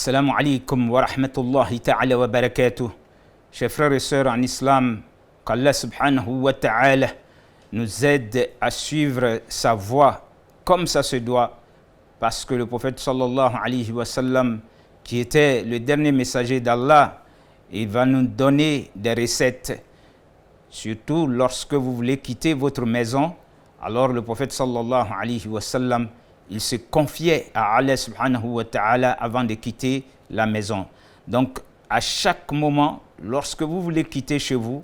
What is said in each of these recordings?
Assalamu alaikum wa rahmatullahi ta'ala wa barakatuh. Chers frères et sœurs en islam, qu'Allah subhanahu wa ta'ala nous aide à suivre sa voie comme ça se doit, parce que le prophète sallallahu alayhi wa sallam, qui était le dernier messager d'Allah, il va nous donner des recettes. Surtout lorsque vous voulez quitter votre maison, alors le prophète sallallahu alayhi wa sallam, il se confiait à Allah subhanahu wa ta'ala avant de quitter la maison. Donc, à chaque moment, lorsque vous voulez quitter chez vous,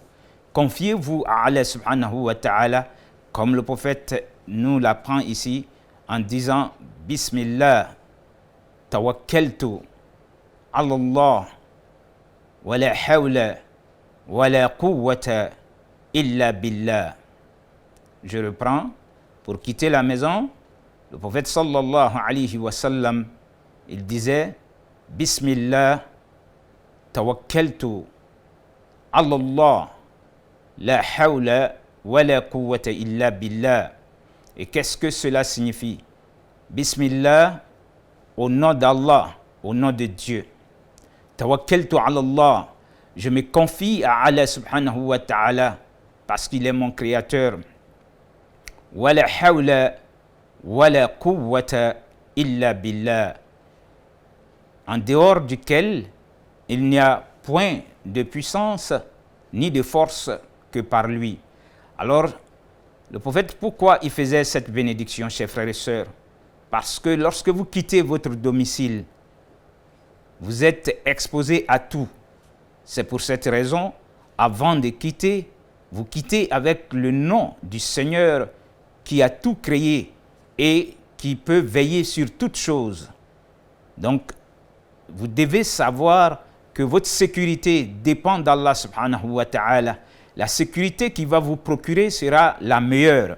confiez-vous à Allah subhanahu wa ta'ala, comme le prophète nous l'apprend ici, en disant « Bismillah, tawakkaltu, ala Allah, wa la hawla, wa la quwwata, illa billah ». Je reprends, pour quitter la maison, le prophète sallallahu alayhi wa sallam, il disait Bismillah, tawakkaltu, ala Allah, la hawla wa la quwwata illa billah. Et qu'est-ce que cela signifie? Bismillah, au nom d'Allah, au nom de Dieu. Tawakkaltu ala Allah, je me confie à Allah subhanahu wa ta'ala parce qu'il est mon créateur. Wa la hawla wala quwwata illa billah, en dehors duquel il n'y a point de puissance ni de force que par lui. Alors, le prophète, pourquoi il faisait cette bénédiction, chers frères et sœurs? Parce que lorsque vous quittez votre domicile, vous êtes exposé à tout. C'est pour cette raison, avant de quitter, vous quittez avec le nom du Seigneur qui a tout créé et qui peut veiller sur toutes choses. Donc, vous devez savoir que votre sécurité dépend d'Allah subhanahu wa ta'ala. La sécurité qu'il va vous procurer sera la meilleure.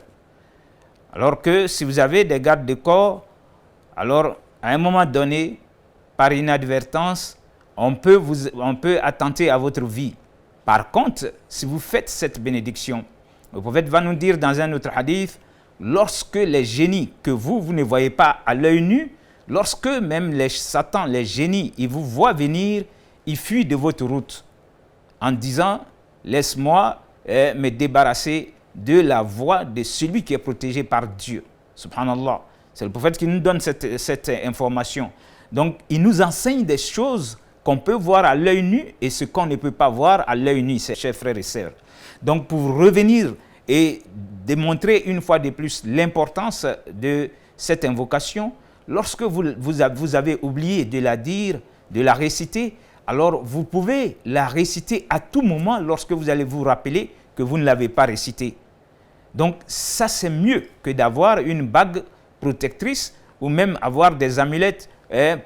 Alors que si vous avez des gardes de corps, alors à un moment donné, par inadvertance, on peut attenter à votre vie. Par contre, si vous faites cette bénédiction, le prophète va nous dire dans un autre hadith, lorsque les génies que vous ne voyez pas à l'œil nu, lorsque même les Satan, les génies, ils vous voient venir, ils fuient de votre route en disant « Laisse-moi me débarrasser de la voie de celui qui est protégé par Dieu. » Subhanallah. C'est le prophète qui nous donne cette information. Donc, il nous enseigne des choses qu'on peut voir à l'œil nu et ce qu'on ne peut pas voir à l'œil nu, chers frères et sœurs. Donc, pour revenir et démontrer une fois de plus l'importance de cette invocation, lorsque vous avez oublié de la dire, de la réciter, alors vous pouvez la réciter à tout moment lorsque vous allez vous rappeler que vous ne l'avez pas récitée. Donc ça c'est mieux que d'avoir une bague protectrice ou même avoir des amulettes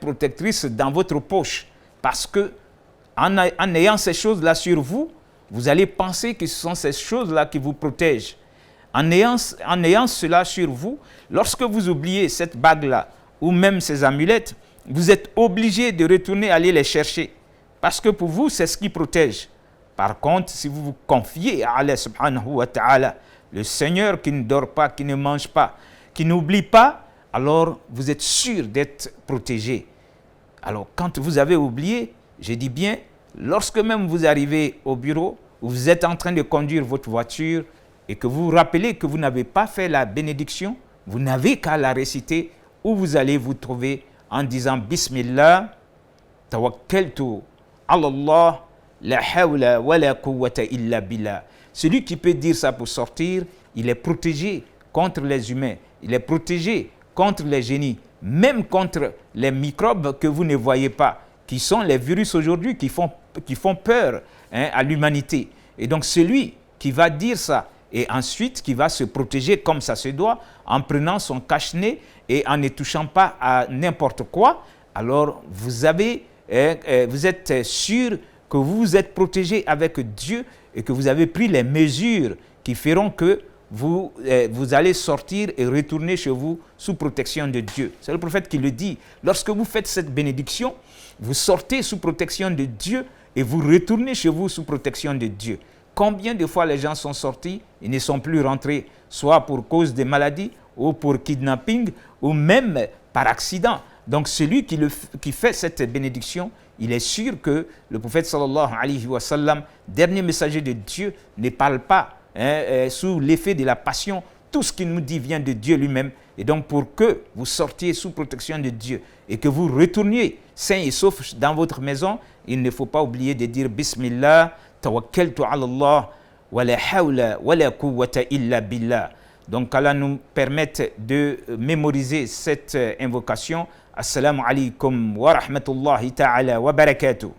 protectrices dans votre poche. Parce que en ayant ces choses-là sur vous, vous allez penser que ce sont ces choses-là qui vous protègent. En ayant cela sur vous, lorsque vous oubliez cette bague-là ou même ces amulettes, vous êtes obligé de retourner aller les chercher. Parce que pour vous, c'est ce qui protège. Par contre, si vous vous confiez à Allah subhanahu wa ta'ala, le Seigneur qui ne dort pas, qui ne mange pas, qui n'oublie pas, alors vous êtes sûr d'être protégé. Alors quand vous avez oublié, je dis bien, lorsque même vous arrivez au bureau, où vous êtes en train de conduire votre voiture et que vous vous rappelez que vous n'avez pas fait la bénédiction, vous n'avez qu'à la réciter où vous allez vous trouver en disant Bismillah, tawakkaltu ala Allah, la hawla wa la quwwata illa billah. Celui qui peut dire ça pour sortir, il est protégé contre les humains, il est protégé contre les génies, même contre les microbes que vous ne voyez pas, qui sont les virus aujourd'hui qui font peur à l'humanité. Et donc celui qui va dire ça et ensuite qui va se protéger comme ça se doit en prenant son cache-nez et en ne touchant pas à n'importe quoi, alors vous êtes sûr que vous êtes protégé avec Dieu et que vous avez pris les mesures qui feront que vous allez sortir et retourner chez vous sous protection de Dieu. C'est le prophète qui le dit. Lorsque vous faites cette bénédiction, vous sortez sous protection de Dieu et vous retournez chez vous sous protection de Dieu. Combien de fois les gens sont sortis et ne sont plus rentrés, soit pour cause de maladie ou pour kidnapping ou même par accident. Donc celui qui fait cette bénédiction, il est sûr que le prophète sallallahu alayhi wa sallam, dernier messager de Dieu, ne parle pas sous l'effet de la passion. Tout ce qu'il nous dit vient de Dieu lui-même. Et donc pour que vous sortiez sous protection de Dieu et que vous retourniez sains et saufs dans votre maison, il ne faut pas oublier de dire Bismillah, tawakkaltu ala Allah, wa la hawla wa la quwwata illa billah. Donc qu'Allah nous permette de mémoriser cette invocation. Assalamu alaikum wa rahmatullahi ta'ala wa barakatuh.